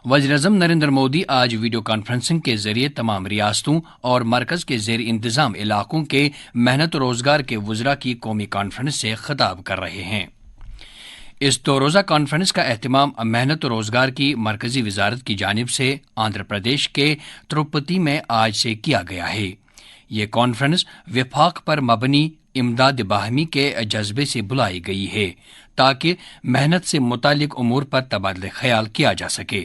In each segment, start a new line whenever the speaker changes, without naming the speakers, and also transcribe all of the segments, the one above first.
वज़ीर-ए-आज़म नरेंद्र मोदी आज video conferencing के जरिए तमाम रियासतों और मरकज के जेर इंतजाम इलाकों के मेहनत रोजगार के वज़रा की कौमी कॉन्फ्रेंस से खिताब कर रहे हैं। इस दो रोज़ा कॉन्फ्रेंस का एहतमाम मेहनत रोजगार की मरकजी वजारत की जानिब से आंध्र प्रदेश के तिरुपति में आज से किया गया है। ये कॉन्फ्रेंस विफाक पर मबनी इमदाद बाहमी के जज्बे से बुलाई गई है ताकि मेहनत से मुतालिक उमूर पर तबादले ख्याल किया जा सके।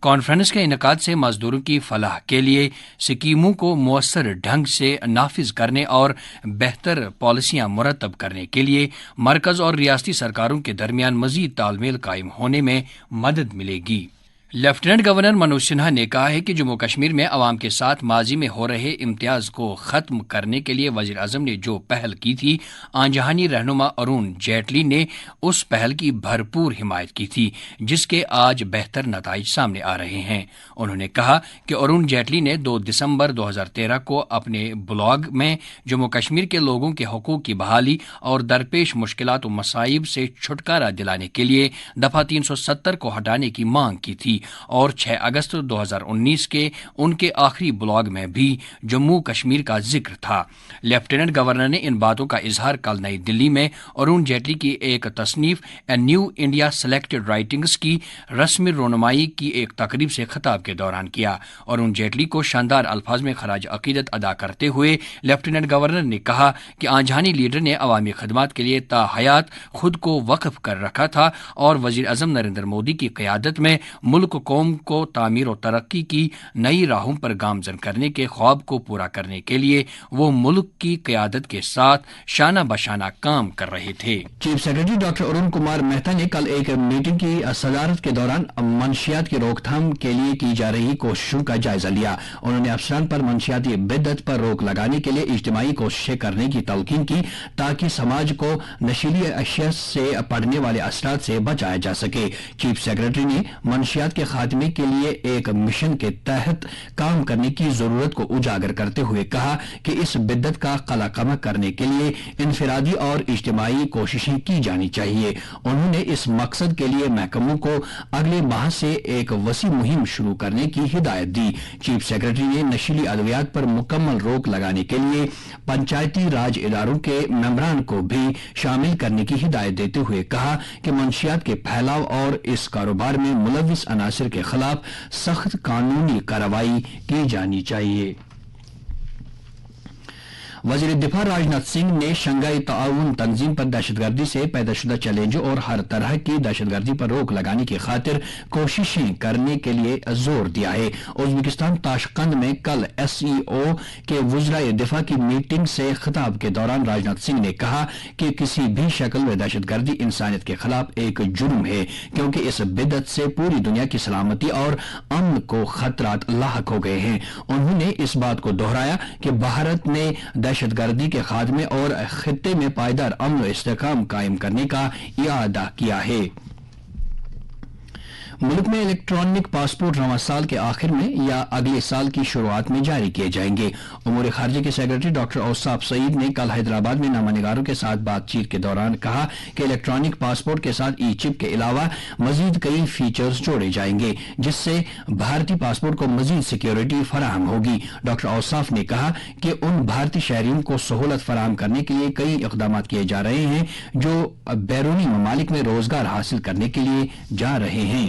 कॉन्फ्रेंस के इनकाद से मजदूरों की फलाह के लिए स्कीमों को मुअस्सर ढंग से नाफिज करने और बेहतर पॉलिसियां मुरतब करने के लिए मरकज और रियासती सरकारों के दरमियान मजीद तालमेल कायम होने में मदद मिलेगी। लेफ्टिनेंट गवर्नर मनोज सिन्हा ने कहा है कि जम्मू कश्मीर में अवाम के साथ माजी में हो रहे इम्तियाज को खत्म करने के लिए वज़ीर आज़म ने जो पहल की थी, आंजहानी रहनुमा अरुण जेटली ने उस पहल की भरपूर हिमायत की थी, जिसके आज बेहतर नताइज सामने आ रहे हैं। उन्होंने कहा कि अरुण जेटली ने 2 दिसंबर 2013 को अपने ब्लॉग में जम्मू कश्मीर के लोगों के हकूक की बहाली और दरपेश मुश्किलात व मसाइब से छुटकारा दिलाने के लिए दफा 370 को हटाने की मांग की थी और 6 अगस्त 2019 के उनके आखिरी ब्लॉग में भी जम्मू कश्मीर का जिक्र था। लेफ्टिनेंट गवर्नर ने इन बातों का इजहार कल नई दिल्ली में अरुण जेटली की एक तसनीफ a new India selected writings की रस्मी रोनुमाई की एक तकरीब से खिताब के दौरान किया। अरुण जेटली को शानदार अल्फाज में खराज अकीदत अदा करते हुए लेफ्टिनेंट गवर्नर ने कहा कि आंजहानी लीडर ने अवामी खदमात के लिए ताहयात खुद को वक्फ कर रखा था और वज़ीर आज़म नरेंद्र मोदी की क़यादत में मुल्क कौम को तामीर और तरक्की की नई राहों पर गामजन करने के ख्वाब को पूरा करने के लिए वो मुल्क की क़यादत के साथ शाना बशाना काम कर रहे थे।
Chief secretary doctor Arun Kumar Mehta ने कल एक मीटिंग की सदारत के दौरान मंशियात की रोकथाम के लिए की जा रही कोशिशों का जायजा लिया। उन्होंने अफसरान पर मंशियाती बिद्दत पर रोक लगाने के लिए इज्तिमाई कोशिशें करने की तलकीन की ताकि समाज को नशीली अशिया से पड़ने वाले असरात से बचाया जा सके। चीफ सेक्रेटरी ने मंशियात के खात्मे के लिए एक मिशन के तहत काम करने की जरूरत को उजागर करते हुए कहा कि इस बिद्दत का कलाकमा करने के लिए इनफरादी और इज्तिमाई कोशिशें की जानी चाहिए। उन्होंने इस मकसद के लिए महकमों को अगले माह से एक वसी मुहिम शुरू करने की हिदायत दी। चीफ सेक्रेटरी ने नशीली अद्वियात पर मुकम्मल रोक लगाने के लिए पंचायती राज इदारों के मेंबरान को भी शामिल करने की हिदायत देते हुए कहा कि मंशियात के फैलाव और इस कारोबार में मुलविस अनासिर के खिलाफ सख्त कानूनी कार्रवाई की जानी चाहिए। वज़ीर दिफा राजनाथ सिंह ने शंघाई ताउन तंजीम पर दहशतगर्दी से पैदाशुदा चैलेंजों और हर तरह की दहशतगर्दी पर रोक लगाने की खातिर कोशिशें करने के लिए जोर दिया है। उज्बेकिस्तान ताशकंद में कल SEO के वज़राए दिफा की मीटिंग से खिताब के दौरान राजनाथ सिंह ने कहा कि किसी भी शक्ल में दहशतगर्दी इंसानियत के खिलाफ एक जुर्म है, क्योंकि इस बिद्दत से पूरी दुनिया की सलामती और अमन को खतरात लाहक हो गए हैं। उन्होंने इस बात को दोहराया कि भारत ने दहशतगर्दी के खात्मे और खित्ते में पायदार अमन और इस्तेहकाम कायम करने का इरादा किया है। मुल्क में इलेक्ट्रॉनिक पासपोर्ट रवां साल के आखिर में या अगले साल की शुरुआत में जारी किए जाएंगे। उमूर खारजा के सेक्रेटरी डॉक्टर औसाफ सईद ने कल हैदराबाद में नामानिगारों के साथ बातचीत के दौरान कहा कि इलेक्ट्रॉनिक पासपोर्ट के साथ ई-चिप के अलावा मजीद कई फीचर्स जोड़े जाएंगे, जिससे भारतीय पासपोर्ट को मजीद सिक्योरिटी फराहम होगी। डॉक्टर औसाफ ने कहा कि उन भारतीय शहरियों को सहूलत फराहम करने के लिए कई इकदाम किए जा रहे हैं जो बैरूनी ममालिक में रोजगार हासिल करने के लिए जा रहे हैं।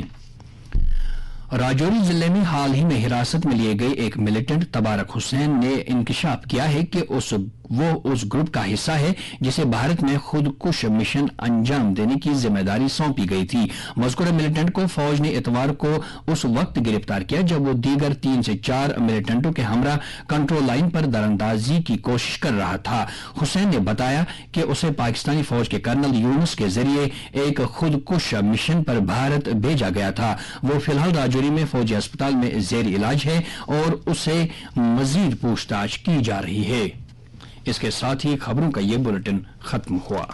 राजौरी जिले में हाल ही में हिरासत में लिए गए एक मिलिटेंट तबारक हुसैन ने इंकशाफ किया है कि वो उस ग्रुप का हिस्सा है जिसे भारत में खुदकुश मिशन अंजाम देने की जिम्मेदारी सौंपी गई थी। मज़कूरा मिलिटेंट को फौज ने इतवार को उस वक्त गिरफ्तार किया जब वो दीगर 3 से 4 मिलिटेंटों के हमरा कंट्रोल लाइन पर दरअंदाजी की कोशिश कर रहा था। हुसैन ने बताया कि उसे पाकिस्तानी फौज के कर्नल यूनुस के जरिए एक खुदकुश मिशन पर भारत भेजा गया था। वो फिलहाल राजौरी में फौजी अस्पताल में जेर इलाज है और उसे मजीद पूछताछ की जा रही है। इसके साथ ही खबरों का ये बुलेटिन खत्म हुआ।